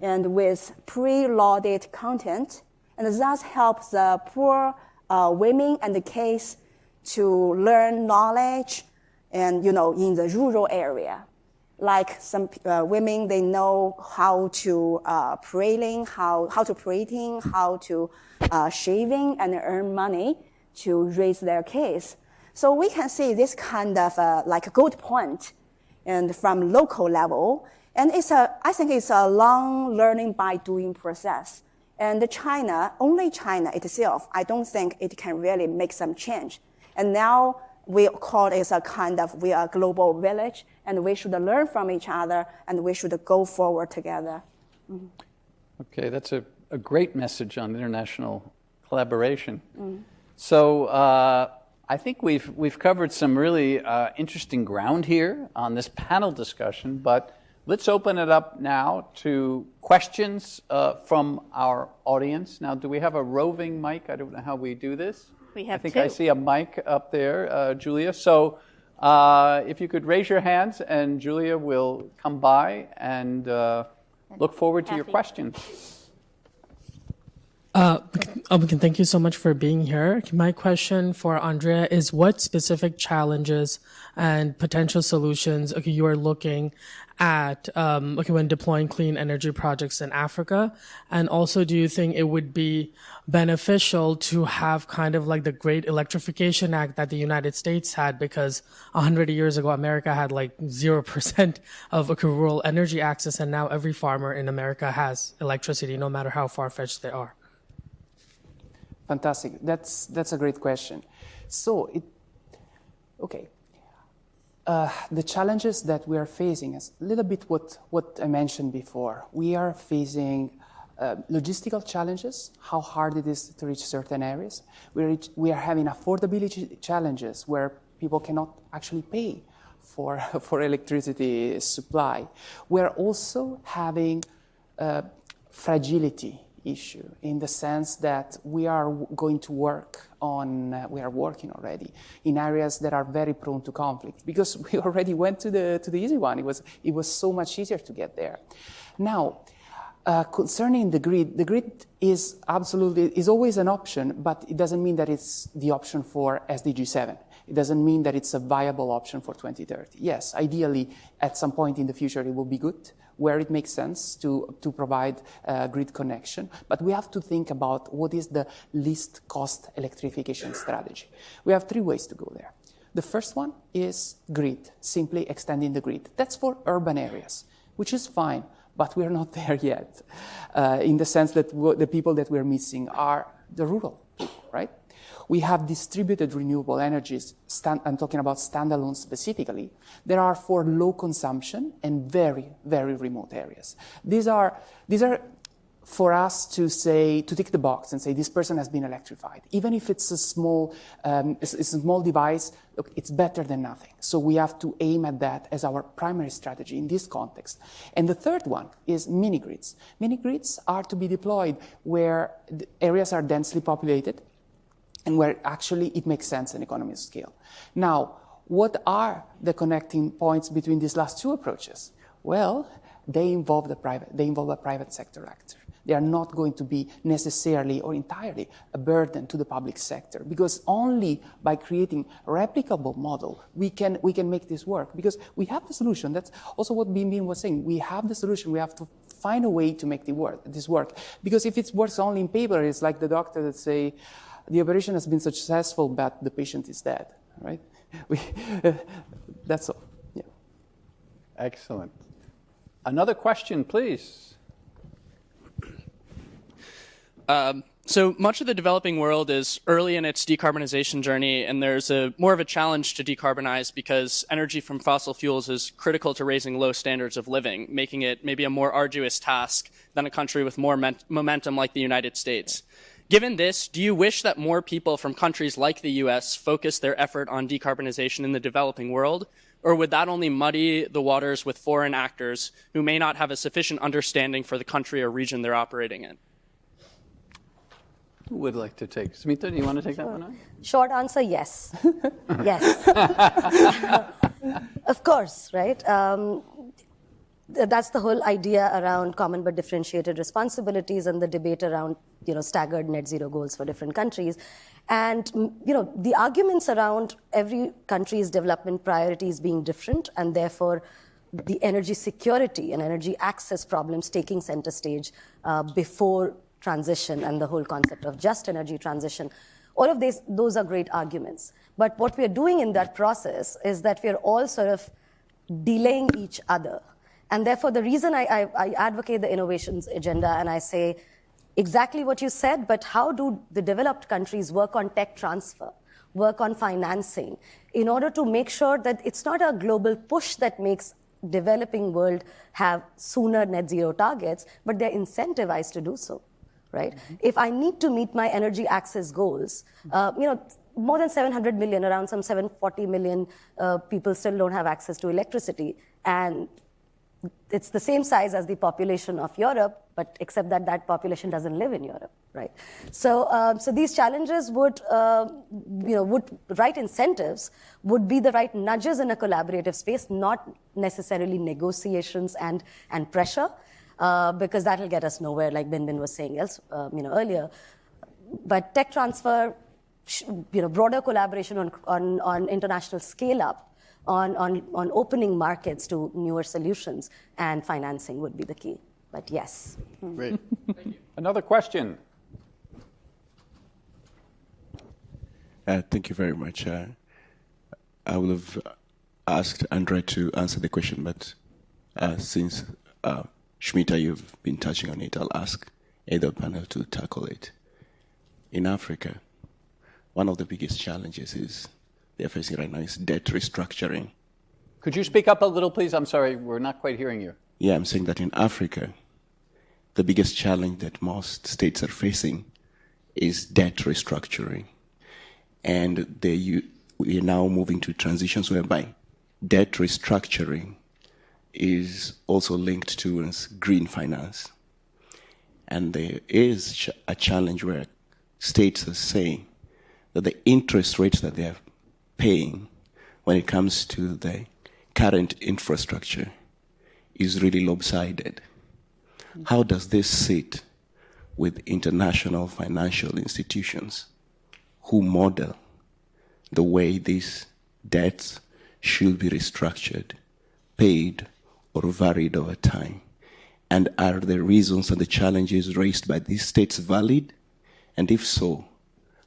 and with pre-loaded content, and that helps the poor women and the kids to learn knowledge and, in the rural area. Like some women, they know how to braiding, how to braiding, how to shaving and earn money to raise their kids. So we can see this kind of like a good point, and from local level. And I think it's a long learning by doing process. And only China itself, I don't think it can really make some change. And now we call it we are a global village, and we should learn from each other, and we should go forward together. Mm-hmm. Okay, that's a great message on international collaboration. So I think we've covered some really interesting ground here on this panel discussion, but let's open it up now to questions from our audience. Now, do we have a roving mic? I don't know how we do this. We have I think two. I see a mic up there, Julia. So if you could raise your hands, and Julia will come by and look forward to your questions. Thank you so much for being here. My question for Andrea is, what specific challenges and potential solutions you are looking at when deploying clean energy projects in Africa? And also, do you think it would be beneficial to have kind of like the Great Electrification Act that the United States had? Because 100 years ago, America had like 0% of rural energy access, and now every farmer in America has electricity, no matter how far-fetched they are. Fantastic. That's a great question. So, the challenges that we are facing is a little bit what I mentioned before. We are facing logistical challenges, how hard it is to reach certain areas. We are having affordability challenges where people cannot actually pay for electricity supply. We are also having fragility issue in the sense that we are going to work on, we are working already in areas that are very prone to conflict, because we already went to the easy one. It was so much easier to get there. Now, concerning the grid is always an option, but it doesn't mean that it's the option for SDG 7. It doesn't mean that it's a viable option for 2030. Yes, ideally, at some point in the future, it will be good, where it makes sense to provide grid connection. But we have to think about what is the least cost electrification strategy. We have 3 ways to go there. The first one is grid, simply extending the grid. That's for urban areas, which is fine, but we're not there yet, in the sense that the people that we're missing are the rural people, right? We have distributed renewable energies, I'm talking about standalone specifically, that are for low consumption and very, very remote areas. These are for us to tick the box and say, this person has been electrified. Even if it's a small device, look, it's better than nothing. So we have to aim at that as our primary strategy in this context. And the third one is mini-grids. Mini-grids are to be deployed where the areas are densely populated, and where actually it makes sense in economies of scale. Now, what are the connecting points between these last 2 approaches? Well, they involve a private sector actor. They are not going to be necessarily or entirely a burden to the public sector, because only by creating a replicable model we can make this work, because we have the solution. That's also what Bim was saying. We have the solution. We have to find a way to make this work. Because if it works only in paper, it's like the doctor that say, the operation has been successful, but the patient is dead, right? That's all. Yeah. Excellent. Another question, please. So much of the developing world is early in its decarbonization journey, and there's more of a challenge to decarbonize because energy from fossil fuels is critical to raising low standards of living, making it maybe a more arduous task than a country with more momentum like the United States. Given this, do you wish that more people from countries like the US focus their effort on decarbonization in the developing world? Or would that only muddy the waters with foreign actors who may not have a sufficient understanding for the country or region they're operating in? Who would like to take? Smita, do you want to take that one on? Short answer, yes. Yes. Of course, right? That's the whole idea around common but differentiated responsibilities and the debate around, staggered net zero goals for different countries. And, the arguments around every country's development priorities being different and therefore the energy security and energy access problems taking center stage before transition and the whole concept of just energy transition. All of those are great arguments. But what we are doing in that process is that we are all sort of delaying each other. And therefore, the reason I advocate the innovations agenda and I say exactly what you said, but how do the developed countries work on tech transfer, work on financing, in order to make sure that it's not a global push that makes developing world have sooner net zero targets, but they're incentivized to do so. Right? Mm-hmm. If I need to meet my energy access goals, more than 700 million, around some 740 million people still don't have access to electricity. And it's the same size as the population of Europe, but except that that population doesn't live in Europe, right? So these challenges would right incentives would be the right nudges in a collaborative space, not necessarily negotiations and pressure. Because that will get us nowhere, like Bin was saying earlier. But tech transfer, broader collaboration on international scale up, on opening markets to newer solutions and financing would be the key. But yes. Great. Thank you. Another question. Thank you very much. I would have asked Andrea to answer the question, but since Smita, you've been touching on it, I'll ask either panel to tackle it. In Africa, one of the biggest challenges they're facing right now is debt restructuring. Could you speak up a little, please? I'm sorry, we're not quite hearing you. Yeah, I'm saying that in Africa, the biggest challenge that most states are facing is debt restructuring. And we are now moving to transitions whereby debt restructuring is also linked to green finance. And there is a challenge where states are saying that the interest rates that they are paying when it comes to the current infrastructure is really lopsided. How does this sit with international financial institutions who model the way these debts should be restructured, paid, or varied over time? And are the reasons and the challenges raised by these states valid? And if so,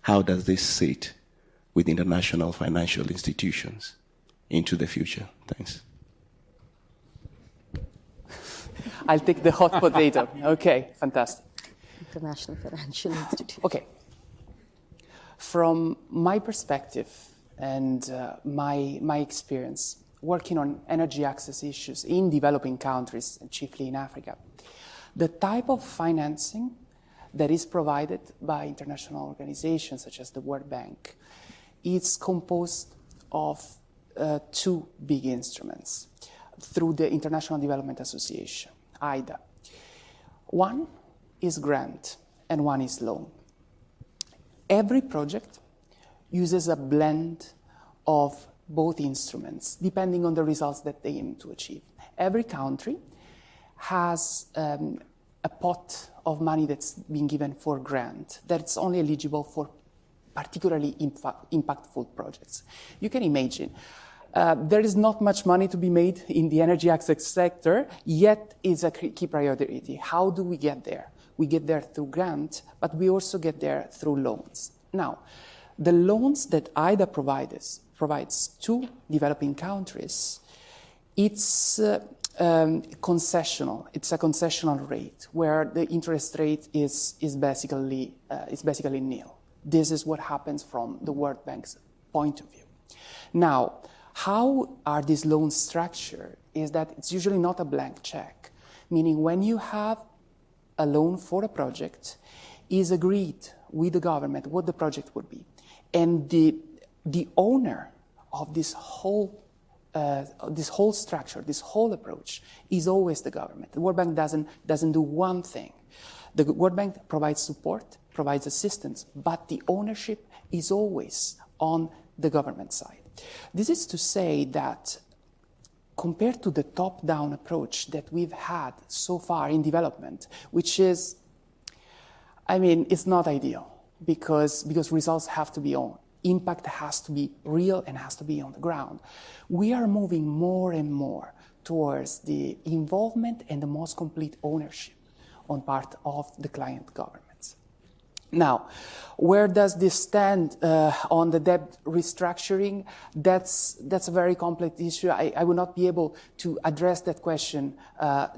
how does this sit with international financial institutions into the future? Thanks. I'll take the hot potato. Okay, fantastic. International financial institutions. Okay. From my perspective and my experience, working on energy access issues in developing countries, and chiefly in Africa, the type of financing that is provided by international organizations such as the World Bank is composed of two big instruments through the International Development Association, IDA. One is grant and one is loan. Every project uses a blend of both instruments, depending on the results that they aim to achieve. Every country has a pot of money that's been given for grant that's only eligible for particularly impactful projects. You can imagine there is not much money to be made in the energy access sector, yet it's a key priority. How do we get there? We get there through grant, but we also get there through loans. Now, the loans that IDA provides to developing countries It's concessional. It's a concessional rate where the interest rate is basically nil. This is what happens from the World Bank's point of view. Now, how are these loans structured? Is that it's usually not a blank check, meaning when you have a loan for a project, is agreed with the government what the project would be, and the owner of this whole structure, this whole approach, is always the government. The World Bank doesn't do one thing. The World Bank provides support, provides assistance, but the ownership is always on the government side. This is to say that compared to the top-down approach that we've had so far in development, which is, I mean, it's not ideal because results have to be on. Impact has to be real and has to be on the ground. We are moving more and more towards the involvement and the most complete ownership on part of the client governments. Now, where does this stand on the debt restructuring? That's a very complex issue. I will not be able to address that question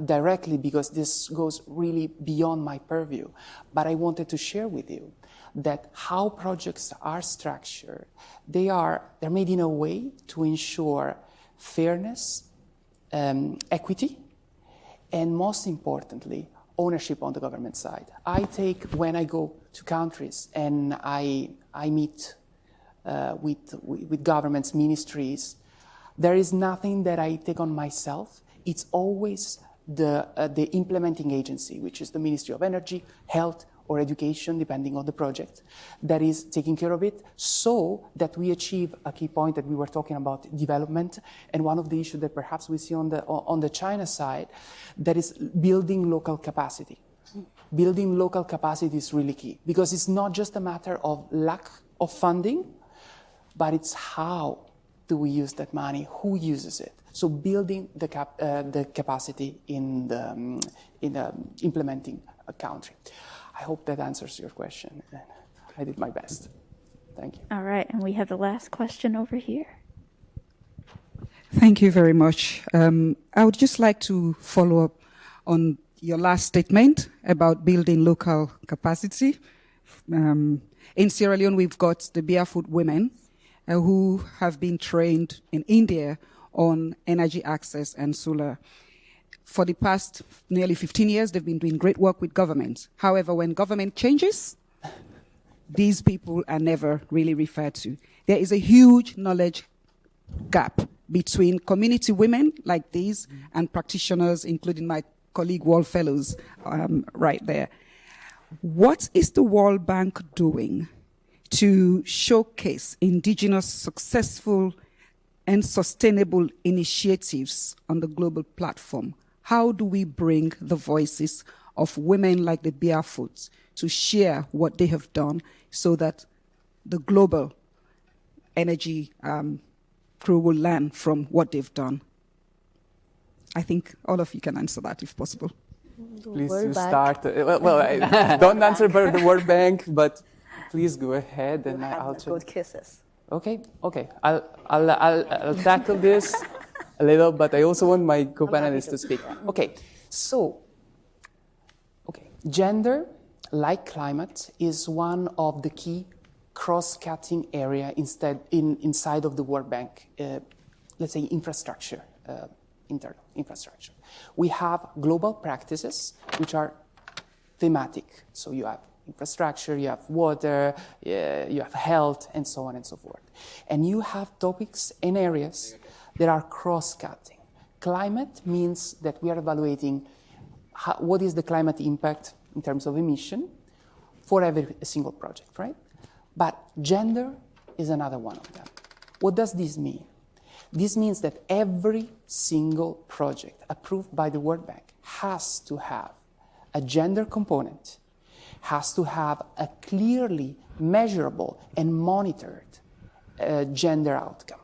directly because this goes really beyond my purview. But I wanted to share with you that how projects are structured, they're made in a way to ensure fairness, equity, and most importantly, ownership on the government side. When I go to countries and I meet with governments, ministries, there is nothing that I take on myself. It's always the implementing agency, which is the Ministry of Energy, Health, or Education, depending on the project, that is taking care of it so that we achieve a key point that we were talking about, development. And one of the issues that perhaps we see on the China side, that is building local capacity. Building local capacity is really key because it's not just a matter of lack of funding, but it's how do we use that money, who uses it. So building the capacity in the implementing a country. I hope that answers your question. I did my best. Thank you. All right, and we have the last question over here. Thank you very much. I would just like to follow up on your last statement about building local capacity. In Sierra Leone, we've got the barefoot women who have been trained in India on energy access and solar. For the past nearly 15 years, they've been doing great work with government. However, when government changes, these people are never really referred to. There is a huge knowledge gap between community women like these and practitioners, including my colleague World Fellows right there. What is the World Bank doing to showcase indigenous successful and sustainable initiatives on the global platform? How do we bring the voices of women like the Barefoots to share what they have done so that the global energy crew will learn from what they've done? I think all of you can answer that if possible. Please do start. Don't answer about the World Bank, but please go ahead and I'll check. Good kisses. Okay. I'll tackle this a little, but I also want my co-panelists to speak. Okay, gender, like climate, is one of the key cross-cutting area inside of the World Bank, let's say infrastructure, internal infrastructure. We have global practices which are thematic. So you have infrastructure, you have water, you have health, and so on and so forth. And you have topics and areas that are cross-cutting. Climate means that we are evaluating what is the climate impact in terms of emission for every single project, right? But gender is another one of them. What does this mean? This means that every single project approved by the World Bank has to have a gender component, has to have a clearly measurable and monitored gender outcome.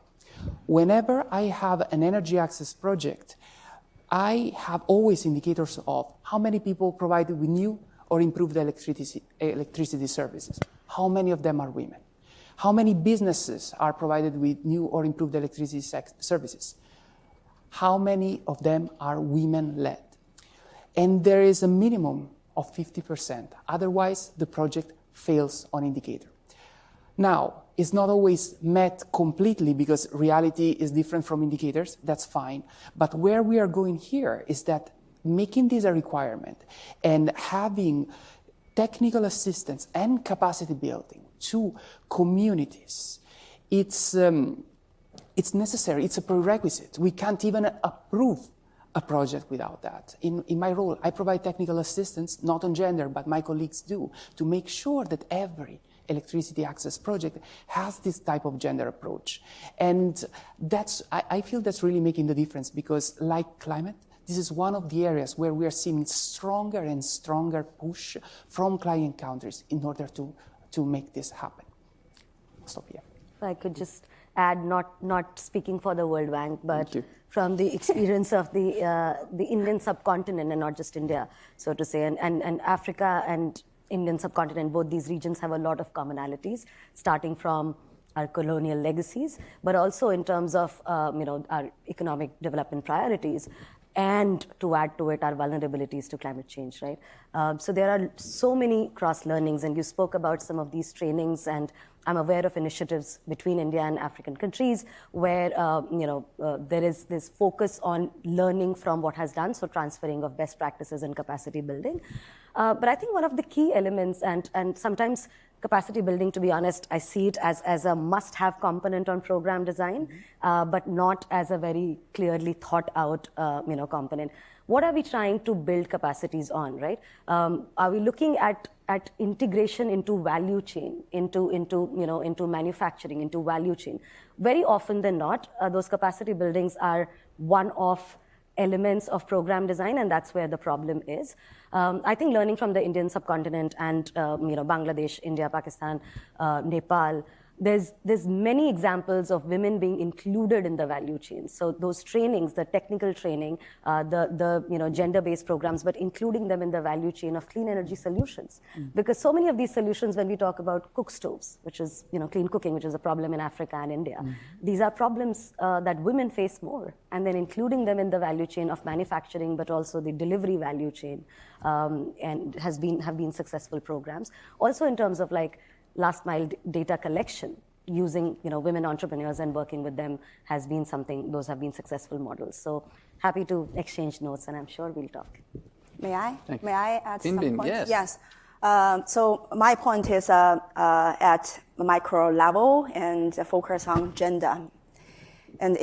Whenever I have an energy access project, I have always indicators of how many people provided with new or improved electricity services. How many of them are women? How many businesses are provided with new or improved electricity services? how many of them are women-led? And there is a minimum of 50%. Otherwise, the project fails on indicator. Now, it's not always met completely because reality is different from indicators. That's fine. But where we are going here is that making this a requirement and having technical assistance and capacity building to communities, it's necessary. It's a prerequisite. We can't even approve a project without that. In my role, I provide technical assistance, not on gender, but my colleagues do, to make sure that every electricity access project has this type of gender approach. And I feel that's really making the difference because, like climate, this is one of the areas where we are seeing stronger and stronger push from client countries in order to make this happen. I'll stop here. If I could just add, not speaking for the World Bank, but from the experience of the Indian subcontinent and not just India, so to say, and Africa and Indian subcontinent, both these regions have a lot of commonalities, starting from our colonial legacies, but also in terms of our economic development priorities, and to add to it, our vulnerabilities to climate change, right? So there are so many cross-learnings, and you spoke about some of these trainings, and I'm aware of initiatives between India and African countries where there is this focus on learning from what has done, so transferring of best practices and capacity building. But I think one of the key elements, and sometimes capacity building, to be honest, I see it as a must-have component on program design, but not as a very clearly thought-out component. What are we trying to build capacities on, right? Are we looking at integration into value chain, into manufacturing, into value chain? Very often than not, those capacity buildings are one-off elements of program design, and that's where the problem is. I think learning from the Indian subcontinent and Bangladesh, India, Pakistan, Nepal, there's many examples of women being included in the value chain. So those trainings, the technical training, the gender-based programs, but including them in the value chain of clean energy solutions. Because so many of these solutions, when we talk about cook stoves, which is clean cooking, which is a problem in Africa and India, these are problems that women face more. And then including them in the value chain of manufacturing, but also the delivery value chain, and have been successful programs. Also in terms of last mile data collection, using women entrepreneurs and working with them has been something, those have been successful models. So happy to exchange notes, and I'm sure we'll talk. May I? Thank you. May I add some points? Yes. So my point is at micro level and focus on gender. And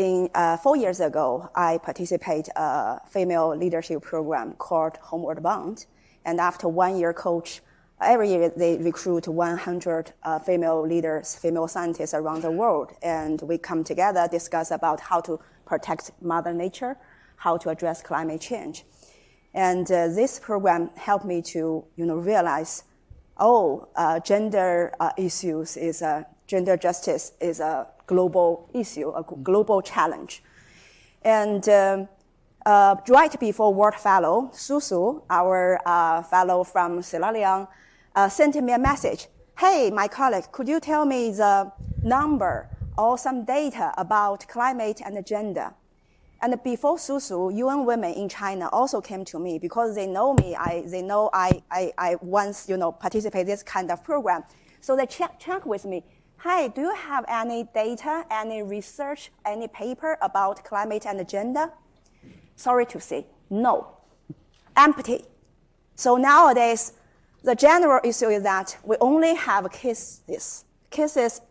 4 years ago, I participated in a female leadership program called Homeward Bound. And after 1 year coach, every year they recruit 100 female leaders, female scientists around the world. And we come together, discuss about how to protect Mother Nature, how to address climate change. And this program helped me to realize, gender issues gender justice is a global issue, a global challenge. And right before World Fellow, Susu, our fellow from Sierra Leone, sent me a message. Hey, my colleague, could you tell me the number or some data about climate and gender? And before Susu, UN Women in China also came to me because they know me. They know I once participated in this kind of program. So they check with me. Hi, do you have any data, any research, any paper about climate and gender? Sorry to say, no. Empty. So nowadays, the general issue is that we only have cases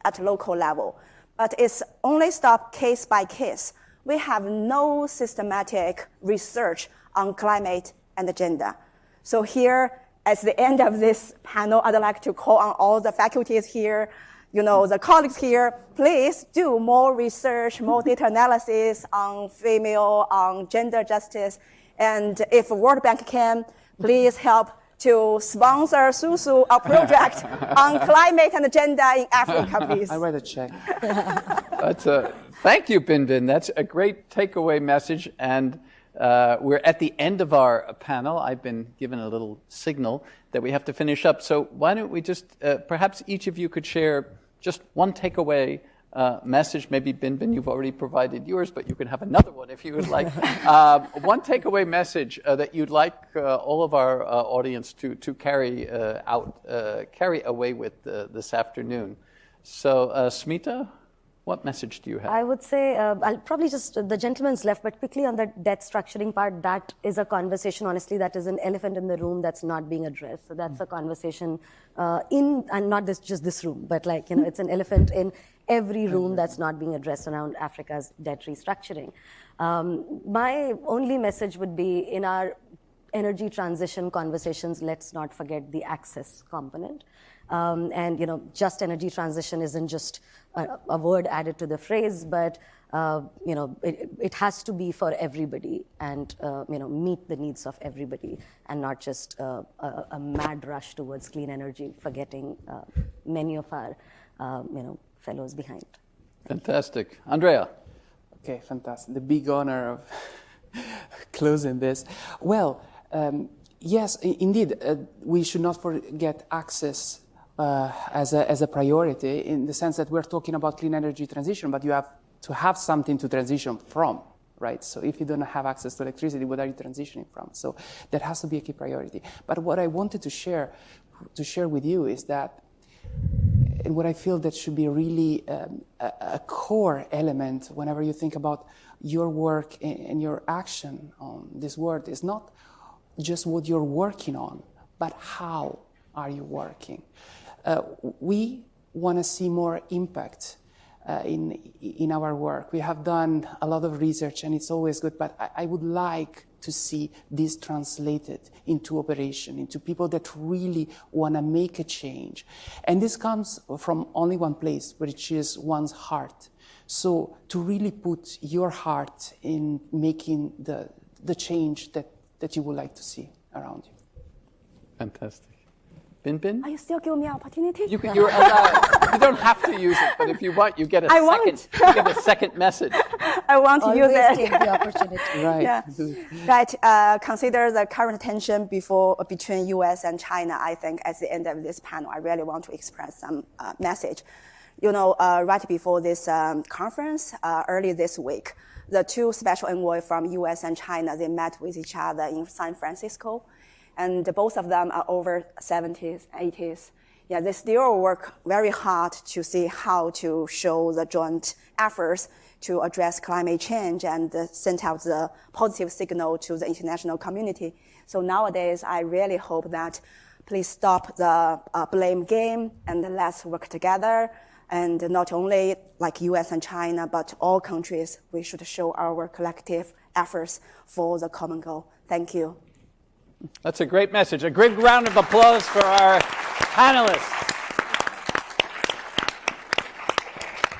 at local level, but it's only stopped case by case. We have no systematic research on climate and gender. So here, at the end of this panel, I'd like to call on all the faculties here, the colleagues here, please do more research, more data analysis on female, on gender justice. And if World Bank can, please help to sponsor Susu a project on climate and gender in Africa, please. I write a check. Thank you, Binbin. That's a great takeaway message. And we're at the end of our panel. I've been given a little signal that we have to finish up. So why don't we just, perhaps each of you could share just one takeaway message. Maybe Bin, you've already provided yours, but you can have another one if you would like. One takeaway message that you'd like all of our audience to carry away with this afternoon. So, Smita, what message do you have? I would say, I'll probably just, the gentleman's left, but quickly on the debt structuring part, that is a conversation, honestly, that is an elephant in the room that's not being addressed. So that's a conversation and not just this room, but like, it's an elephant in every room that's not being addressed around Africa's debt restructuring. My only message would be in our energy transition conversations, let's not forget the access component. And just energy transition isn't just a word added to the phrase, but it has to be for everybody and meet the needs of everybody, and not just a mad rush towards clean energy, forgetting many of our fellows behind. Fantastic, Andrea. Okay, fantastic. The big honor of closing this. Well, yes, indeed, we should not forget access as a priority, in the sense that we're talking about clean energy transition, but you have to have something to transition from, right? So if you don't have access to electricity, what are you transitioning from? So that has to be a key priority. But what I wanted to share with you is that, and what I feel that should be really a core element whenever you think about your work and your action on this world, is not just what you're working on, but how are you working? We want to see more impact in our work. We have done a lot of research, and it's always good, but I would like to see this translated into operation, into people that really want to make a change. And this comes from only one place, which is one's heart. So to really put your heart in making the change that you would like to see around you. Fantastic. Bin? Are you still giving me an opportunity? You're allowed. You don't have to use it, but if you want, you get a second message. I want to use Always it. take the opportunity. Right. Yeah. Right. Consider the current tension between U.S. and China. I think at the end of this panel, I really want to express some message. Right before this conference, early this week, the two special envoys from U.S. and China, they met with each other in San Francisco. And both of them are over 70s, 80s. Yeah, they still work very hard to see how to show the joint efforts to address climate change and send out the positive signal to the international community. So nowadays, I really hope that please stop the blame game and let's work together. And not only like US and China, but all countries, we should show our collective efforts for the common goal. Thank you. That's a great message. A great round of applause for our panelists.